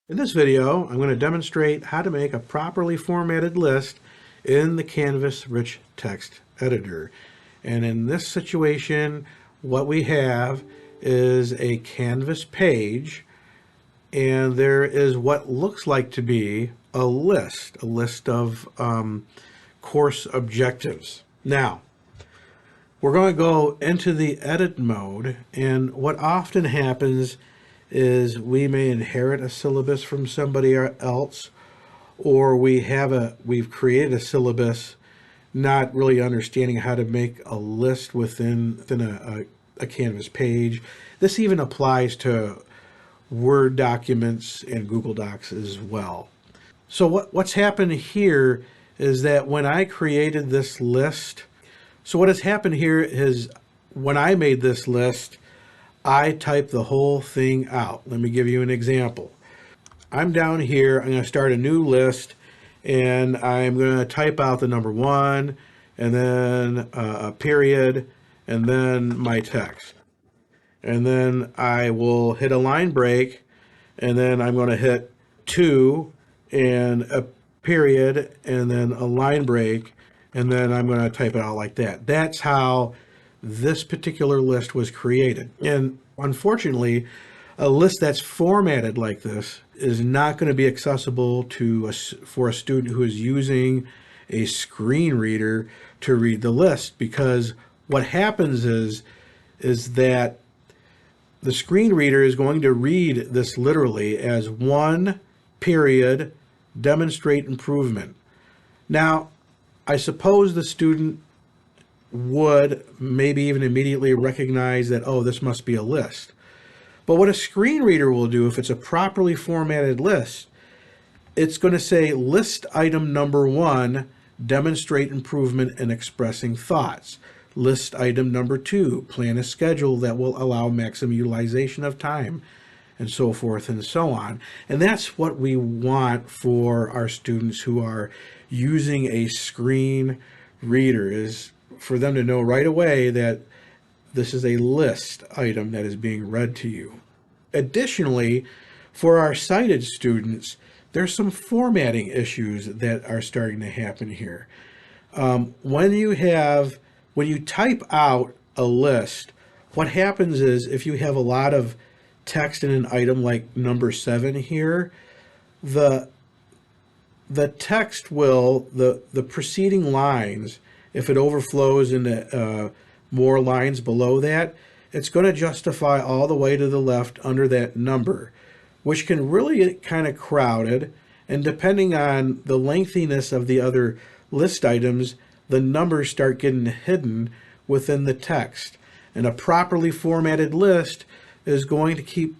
In this video, I'm going to demonstrate how to make a properly formatted list in the Canvas Rich Text Editor. And in this situation, what we have is a Canvas page, and there is what looks like to be a list of course objectives. Now, we're going to go into the edit mode, and what often happens is we may inherit a syllabus from somebody else, or we've created a syllabus not really understanding how to make a list within a Canvas page. This even applies to Word documents and Google Docs as well. So what's happened here is that when I created this list, so what has happened here is when I made this list, I typed the whole thing out. Let me give you an example. I'm down here, I'm going to start a new list, and I'm going to type out the number 1, and then a period, and then my text. And then I will hit a line break, and then I'm going to hit 2 and a period, and then a line break, and then I'm going to type it out like that. That's how this particular list was created. And unfortunately, a list that's formatted like this is not going to be accessible for a student who is using a screen reader to read the list, because what happens is that the screen reader is going to read this literally as 1 period demonstrate improvement. Now, I suppose the student would maybe even immediately recognize that, oh, this must be a list. But what a screen reader will do, if it's a properly formatted list, it's going to say list item number 1, demonstrate improvement in expressing thoughts. List item number 2, plan a schedule that will allow maximum utilization of time, and so forth and so on. And that's what we want for our students who are using a screen reader, is for them to know right away that this is a list item that is being read to you. Additionally, for our sighted students, there's some formatting issues that are starting to happen here. When you type out a list, what happens is if you have a lot of text in an item like number 7 here, the text will, the preceding lines, if it overflows into more lines below that, it's going to justify all the way to the left under that number, which can really get kind of crowded. And depending on the lengthiness of the other list items, the numbers start getting hidden within the text. And a properly formatted list is going to keep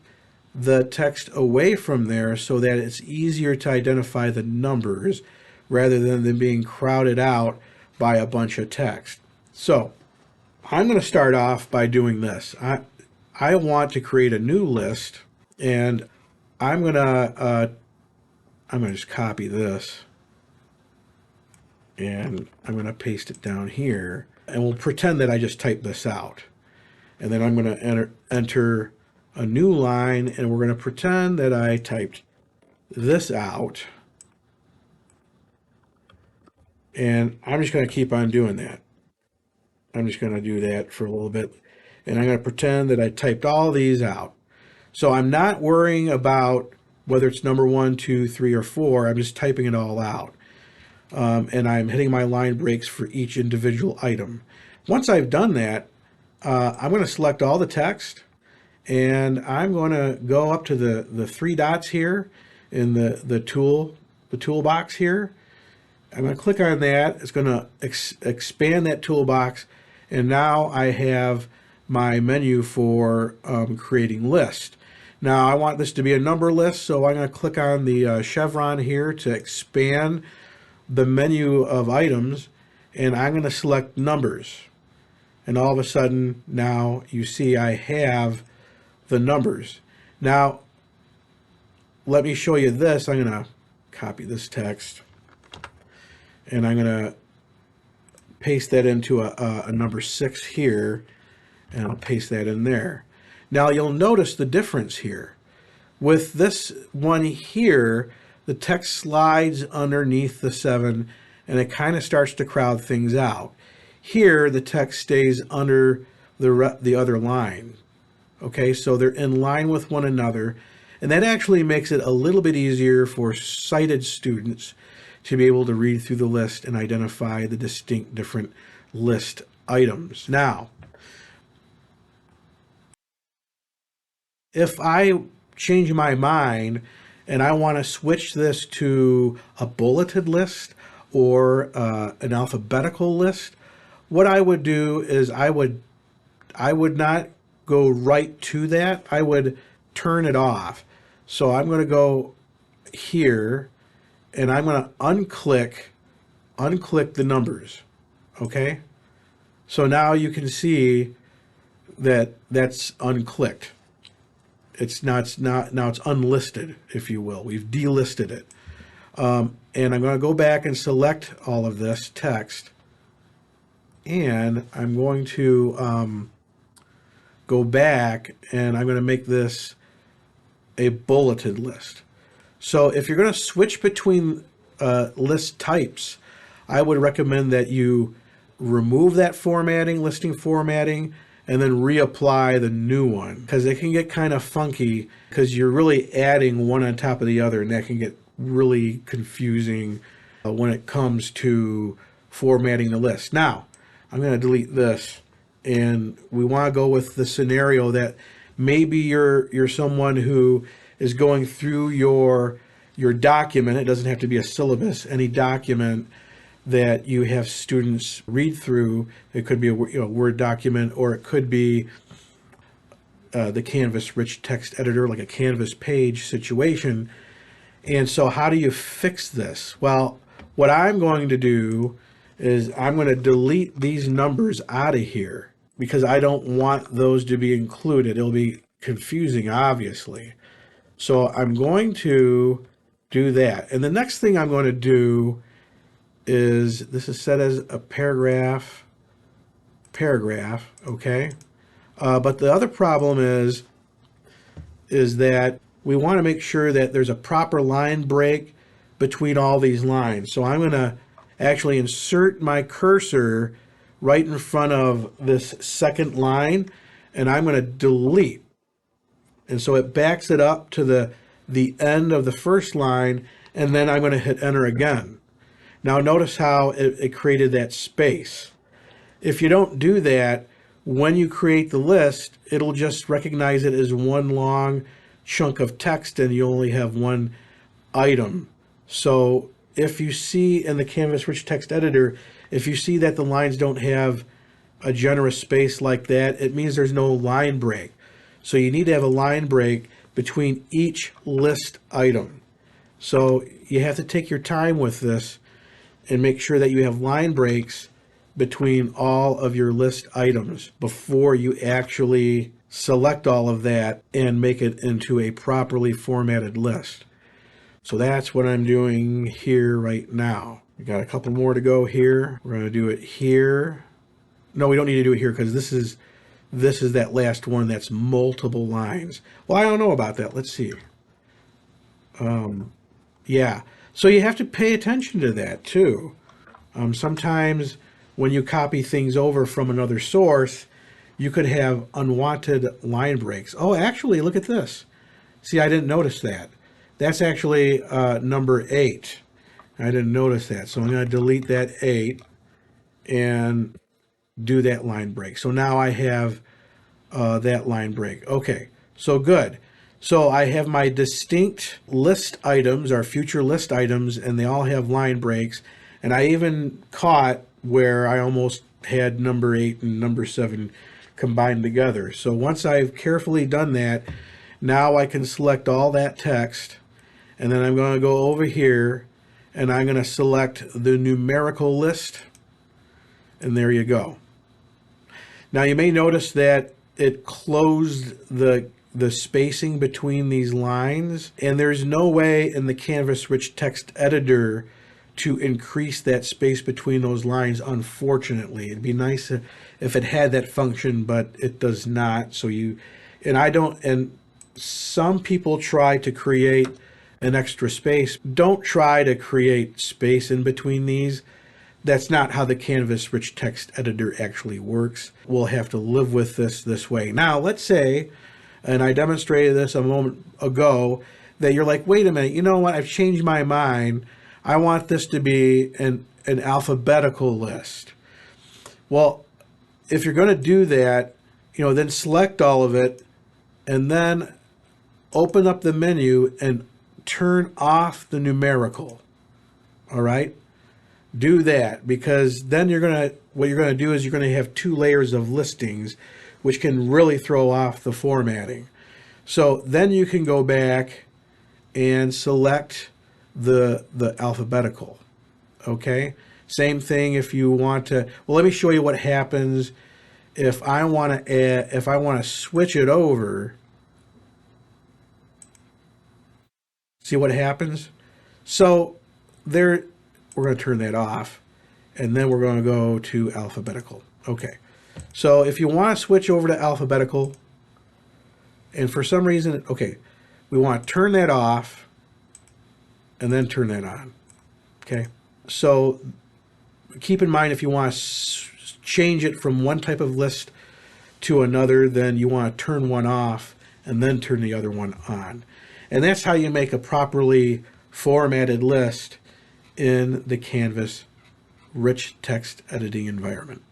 the text away from there so that it's easier to identify the numbers rather than them being crowded out by a bunch of text. So I'm going to start off by doing this. I want to create a new list, and I'm going to just copy this, and I'm going to paste it down here, and we'll pretend that I just typed this out. And then I'm going to enter a new line, and we're going to pretend that I typed this out. And I'm just going to keep on doing that. I'm just going to do that for a little bit. And I'm going to pretend that I typed all these out. So I'm not worrying about whether it's number 1, 2, 3, or 4. I'm just typing it all out. And I'm hitting my line breaks for each individual item. Once I've done that, I'm going to select all the text, and I'm going to go up to the 3 dots here in the toolbox here. I'm going to click on that. It's going to expand that toolbox, and now I have my menu for creating list. Now I want this to be a number list, so I'm going to click on the chevron here to expand the menu of items, and I'm going to select numbers. And all of a sudden, now you see I have the numbers. Now, let me show you this. I'm going to copy this text, and I'm going to paste that into a number 6 here, and I'll paste that in there. Now you'll notice the difference here. With this one here, the text slides underneath the 7 and it kind of starts to crowd things out. Here, the text stays under the other line. Okay, so they're in line with one another, and that actually makes it a little bit easier for sighted students to be able to read through the list and identify the distinct different list items. Now, if I change my mind and I want to switch this to a bulleted list or an alphabetical list, what I would do is I would not go right to that. I would turn it off. So I'm going to go here and I'm going to unclick the numbers. Okay. So now you can see that that's unclicked. Now it's unlisted, if you will. We've delisted it. And I'm going to go back and select all of this text. And I'm going to go back and I'm going to make this a bulleted list. So if you're going to switch between list types, I would recommend that you remove that formatting, listing formatting, and then reapply the new one, because it can get kind of funky because you're really adding one on top of the other, and that can get really confusing when it comes to formatting the list. Now, I'm going to delete this, and we want to go with the scenario that maybe you're someone who is going through your document. It doesn't have to be a syllabus, any document that you have students read through. It could be a Word document, or it could be the Canvas rich text editor, like a Canvas page situation. And so how do you fix this? Well, what I'm going to do is I'm going to delete these numbers out of here because I don't want those to be included. It'll be confusing, obviously. So I'm going to do that. And the next thing I'm going to do is, this is set as a paragraph, okay? But the other problem is that we want to make sure that there's a proper line break between all these lines. So I'm going to actually insert my cursor right in front of this second line, and I'm going to delete. And so it backs it up to the end of the first line, and then I'm going to hit enter again. Now notice how it created that space. If you don't do that, when you create the list, it'll just recognize it as one long chunk of text and you only have one item. So if you see in the Canvas Rich Text Editor, if you see that the lines don't have a generous space like that, it means there's no line break. So you need to have a line break between each list item. So you have to take your time with this and make sure that you have line breaks between all of your list items before you actually select all of that and make it into a properly formatted list. So that's what I'm doing here right now. We got a couple more to go here. We're going to do it here. No, we don't need to do it here because this is that last one that's multiple lines. Well, I don't know about that. Let's see. Yeah. So you have to pay attention to that too. Sometimes when you copy things over from another source, you could have unwanted line breaks. Oh, actually, look at this. See, I didn't notice that. That's actually number 8. I didn't notice that. So I'm going to delete that 8 and do that line break. So now I have that line break. Okay, so good. So I have my distinct list items, our future list items, and they all have line breaks. And I even caught where I almost had number 8 and number 7 combined together. So once I've carefully done that, now I can select all that text, and then I'm going to go over here and I'm going to select the numerical list, and there you go. Now you may notice that it closed the spacing between these lines, and there's no way in the Canvas Rich Text Editor to increase that space between those lines, unfortunately. It'd be nice if it had that function, but it does not. So and some people try to create an extra space. Don't try to create space in between these. That's not how the Canvas Rich Text Editor actually works. We'll have to live with this way. Now, let's say, and I demonstrated this a moment ago, that you're like, wait a minute, you know what? I've changed my mind. I want this to be an alphabetical list. Well, if you're going to do that, then select all of it and then open up the menu and turn off the numerical. All right? Do that, because then what you're going to do is you're going to have two layers of listings, which can really throw off the formatting. So then you can go back and select the alphabetical. Okay? Same thing if you want to. Well, let me show you what happens if I want to switch it over. See what happens? So there, we're going to turn that off, and then we're going to go to alphabetical. Okay. So if you want to switch over to alphabetical, and for some reason, okay, we want to turn that off and then turn that on. Okay. So keep in mind, if you want to change it from one type of list to another, then you want to turn one off and then turn the other one on. And that's how you make a properly formatted list in the Canvas Rich Text Editing environment.